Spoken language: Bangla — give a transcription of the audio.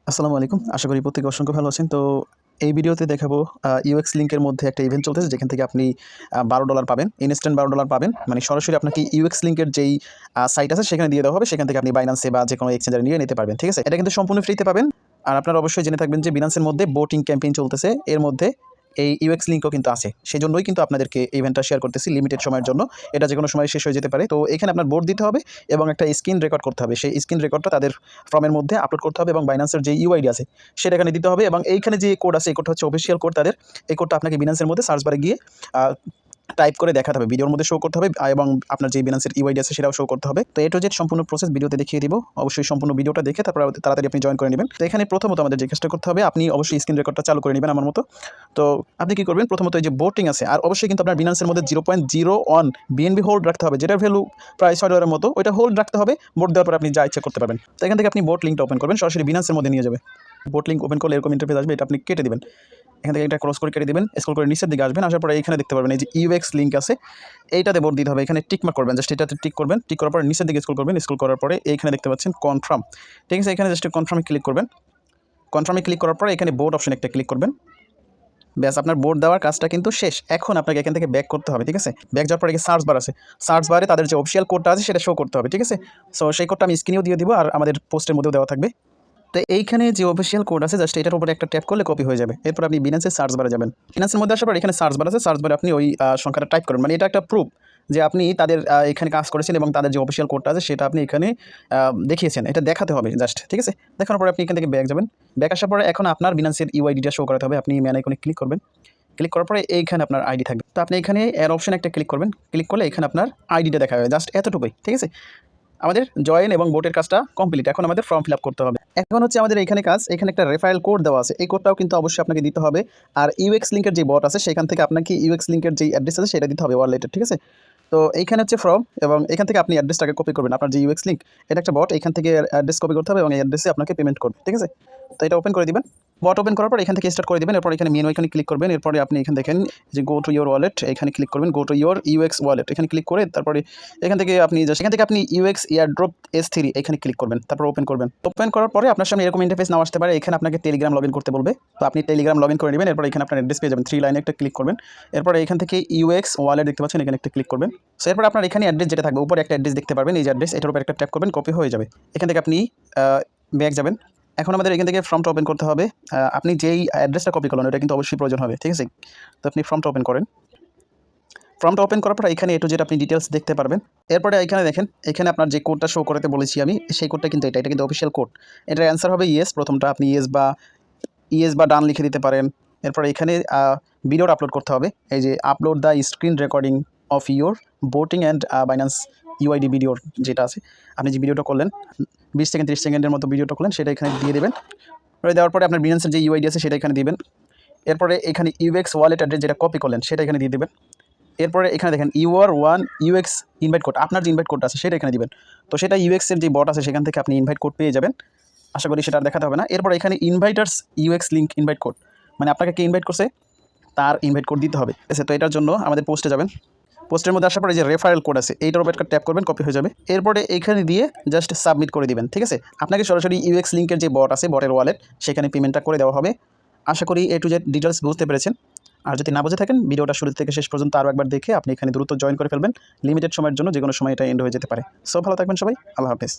আসসালামু আলাইকুম। আশা করি প্রত্যেকে অসংখ্য ভালো আছেন। তো এই ভিডিওতে দেখাবো UX লিংকের মধ্যে একটা ইভেন্ট চলতেছে যেখান থেকে আপনি $12 পাবেন। ইনস্ট্যান্ট $12 পাবেন। মানে সরাসরি আপনাকে UX লিংকের যেই সাইট আছে সেখানে দিয়ে দেওয়া হবে। সেখান থেকে আপনি Binance এ বা যেকোনো এক্সচেঞ্জারে নিয়ে নিতে পারবেন। ঠিক আছে? এটা কিন্তু সম্পূর্ণ ফ্রিতে পাবেন। আর আপনারা অবশ্যই জেনে থাকবেন যে Binance এর মধ্যে ভোটিং ক্যাম্পেইন চলতেছে। এর মধ্যে এই UX লিংকও কিন্তু আছে। সেজন্যই কিন্তু আপনাদেরকে ইভেন্টটা শেয়ার করতেছি লিমিটেড সময়ের জন্য। এটা যেকোনো সময় শেষ হয়ে যেতে পারে। তো এখানে আপনার ভোট দিতে হবে এবং একটা স্ক্রিন রেকর্ড করতে হবে। সেই স্ক্রিন রেকর্ডটা তাদের ফর্মের মধ্যে আপলোড করতে হবে এবং Binance এর যে UID আছে সেটা এখানে দিতে হবে এবং এইখানে যে কোড আছে এই কোডটা হচ্ছে অফিসিয়াল কোড তাদের। এই কোডটা আপনাকে Binance এর মধ্যে সার্চ বারে গিয়ে আ টাইপ করে দেখাতে হবে। ভিডিওর মধ্যে শো করতে হবে এবং আপনার যে Binance এর UID আছে সেটাও শো করতে হবে। তো A to Z সম্পূর্ণ প্রসেস ভিডিওতে দেখিয়ে দিব। অবশ্যই সম্পূর্ণ ভিডিওটা দেখে তারপর তাড়াতাড়ি আপনি জয়েন করে নেবেন। তো এখানে প্রথমত আমাদের যে কাজটা করতে হবে, আপনি অবশ্যই স্ক্রিন রেকর্ডটা চালু করে নেবেন আমার মতো। তো আপনি কি করবেন, প্রথমত এই যে ভোটিং আছে আর অবশ্যই কিন্তু আপনার Binance এর মধ্যে 0.01 BNB হোল্ড রাখতে হবে, যেটার ভ্যালু প্রায় $6 এর মতো। ওইটা হোল্ড রাখতে হবে। ভোট দেওয়ার পর আপনি যা ইচ্ছা করতে পারবেন। তো এখান থেকে আপনি ভোট লিঙ্কটা ওপেন করবেন, সরাসরি Binance এর মধ্যে নিয়ে যাবে। ভোট লিঙ্ক ওপেন করলে এরকম ইন্টারফেস আসবে, এটা আপনি কেটে দিবেন। এখান থেকে এটা ক্রস করে কেটে দিবেন, স্ক্রল করে নিচের দিকে আসবেন। আসার পরে এখানে দেখতে পারবেন এই যে UX লিঙ্ক আছে, এইটাতে ভোট দিতে হবে। এখানে টিক মার্ক করবেন, জাস্ট এটাতে টিক করবেন। টিক করার পরে নিচের দিকে স্ক্রল করবেন। স্ক্রল করার পরে এইখানে দেখতে পাচ্ছেন কনফার্ম। ঠিক আছে, এখানে জাস্ট কনফার্মে ক্লিক করবেন। কনফার্মে ক্লিক করার পরে এখানে ভোট অপশন একটা ক্লিক করবেন। ব্যাস, আপনার ভোট দেওয়ার কাজটা কিন্তু শেষ। এখন আপনাকে এখান থেকে ব্যাক করতে হবে। ঠিক আছে, ব্যাক যাওয়ার পরে সার্চ বার আছে, সার্চ বারে তাদের যে অফিসিয়াল কোডটা আছে সেটা শো করতে হবে। ঠিক আছে, সো সেই কোডটা আমি স্ক্রিনেও দিয়ে দিব আর আমাদের পোস্টের মধ্যেও দেওয়া থাকবে। তো এইখানে যে অফিসিয়াল কোড আছে জাস্ট এটার উপরে একটা ট্যাপ করলে কপি হয়ে যাবে। এরপর আপনি Binance-এর সার্চ বারে যাবেন। Binance-এর মধ্যে আসার পর এখানে সার্চ বার আছে, সার্চ বারে আপনি ওই সংখ্যাটা টাইপ করবেন। মানে এটা একটা প্রুফ যে আপনি তাদের এখানে কাজ করেছেন এবং তাদের যে অফিসিয়াল কোডটা আছে সেটা আপনি এখানে দেখিয়েছেন। এটা দেখাতে হবে জাস্ট। ঠিক আছে, দেখানোর পরে আপনি এখান থেকে ব্যাক যাবেন। ব্যাক আসার পরে এখন আপনার Binance-এর UID-টা শো করাতে হবে। আপনি ম্যান আইকনে ক্লিক করবেন। ক্লিক করার পরে এইখানে আপনার আইডি থাকবে। তো আপনি এখানে এর অপশন একটা ক্লিক করবেন। ক্লিক করলে এখানে আপনার আইডিটা দেখা যাবে। জাস্ট এতটুকুই। ঠিক আছে, আমাদের জয়েন এবং ভোটের কাজটা কমপ্লিট। এখন আমাদের ফর্ম ফিল আপ করতে হবে। এখন হচ্ছে আমাদের এখানে কাজ, এখানে একটা রেফারেল কোড দেওয়া আছে। এই কোডটাও কিন্তু অবশ্যই আপনাকে দিতে হবে। আর UX লিংকের যে বট আছে সেখান থেকে আপনাকে UX লিংকের যে অ্যাড্রেস আছে সেটা দিতে হবে ওয়ালেটের। ঠিক আছে, তো এইখানে হচ্ছে ফর্ম এবং এখান থেকে আপনি অ্যাড্রেসটাকে কপি করবেন। আপনার যে UX লিংক, এটা একটা বট, এখান থেকে অ্যাড্রেস কপি করতে হবে এবং এই অ্যাড্রেসে আপনাকে পেমেন্ট করবে। ঠিক আছে, তো এটা ওপেন করে দিবেন। বট ওপেন করার পর এখান থেকে স্টার্ট করে দিবেন। এরপর এখানে মেনু আইকনে ক্লিক করবেন। এরপরে আপনি এখানে দেখেন যে গো টু ইয়োর ওয়ালেট, এখানে ক্লিক করবেন। Go to your UX wallet এখানে ক্লিক করে তারপরে এখান থেকে আপনি জাস্ট এখান থেকে আপনি UX এয়ারড্রপ S3 এখানে ক্লিক করবেন। তারপর ওপেন করবেন। ওপেন করার পরে আপনার সামনে এরকম ইন্টারফেস নাও আসতে পারে। এখানে আপনাকে টেলিগ্রাম লগইন করতে বলবে। তো আপনি টেলিগ্রাম লগইন করে নেবেন। এরপর এখানে আপনার অ্যাড্রেস পেয়ে যাবেন। 3 লাইনে একটা ক্লিক করবেন। এরপর এখান থেকে UX ওয়ালেট দেখতে পাচ্ছেন, এখানে একটা ক্লিক করবেন। সো এরপর আপনার এখানে অ্যাড্রেস যেটা থাকবে, উপরে একটা অ্যাড্রেস দেখতে পারবেন, এই যে অ্যাড্রেস, এটার উপর একটা ট্যাপ করবেন, কপি হয়ে যাবে। এখান থেকে আপনি ব্যাক যাবেন। এখন আমাদের এখান থেকে ফর্মটা ওপেন করতে হবে। আপনি যেই অ্যাড্রেসটা কপি করলেন ওটা কিন্তু অবশ্যই প্রয়োজন হবে। ঠিক আছে, তো আপনি ফর্মটা ওপেন করেন। ফর্মটা ওপেন করার পর এখানে A to Z আপনি ডিটেলস দেখতে পারবেন। এরপরে এখানে দেখেন, এখানে আপনার যে কোডটা শো করতে বলেছি আমি, সেই কোডটা কিন্তু এটা কিন্তু অফিসিয়াল কোড। এটার অ্যান্সার হবে ইয়েস। প্রথমটা আপনি ইয়েস বা ডান লিখে দিতে পারেন। এরপরে এখানে ভিডিওটা আপলোড করতে হবে। এই যে upload the screen recording of your voting and Binance UID ভিডিওর যেটা আছে, আপনি যে ভিডিওটা করলেন 20 সেকেন্ড 30 সেকেন্ডের মতো ভিডিওটা করলেন সেটা এখানে দিয়ে দেবেন। দেওয়ার পরে আপনার Binance-এর যে UID আছে সেটা এখানে দিবেন। এরপরে এখানে UX ওয়ালেট অ্যাড্রেস যেটা কপি করলেন সেটা এখানে দিয়ে দেবেন। এরপরে এখানে দেখেন UR1 UX ইনভাইট কোড, আপনার যে ইনভাইট কোডটা আছে সেটা এখানে দিবেন। তো সেটা UX-এর যে বট আছে সেখান থেকে আপনি ইনভাইট কোড পেয়ে যাবেন। আশা করি সেটা আর দেখাতে হবে না। এরপর এখানে ইনভাইটার্স UX লিঙ্ক ইনভাইট কোড, মানে আপনাকে কে ইনভাইট করছে তার ইনভাইট কোড দিতে হবে। ঠিক আছে, তো এটার জন্য আমাদের পোস্টে যাবেন। পোস্টের মধ্যে আসার পরে যে রেফারেল কোড আছে এইটার উপর একটা ট্যাপ করবেন, কপি হয়ে যাবে। এরপরে এখানে দিয়ে জাস্ট সাবমিট করে দিবেন। ঠিক আছে, আপনাকে সরাসরি UX লিঙ্কের যে বট আছে, বটের ওয়ালেট, সেখানে পেমেন্টটা করে দেওয়া হবে। আশা করি A to Z ডিটেলস বুঝতে পেরেছেন। আর যদি না বুঝে থাকেন, ভিডিওটা শুরু থেকে শেষ পর্যন্ত আরও একবার দেখে আপনি এখানে দ্রুত জয়েন করে ফেলবেন। লিমিটেড সময়ের জন্য, যে কোনো সময় এটা এন্ড হয়ে যেতে পারে। সো ভালো থাকবেন সবাই, আল্লাহ হাফেজ।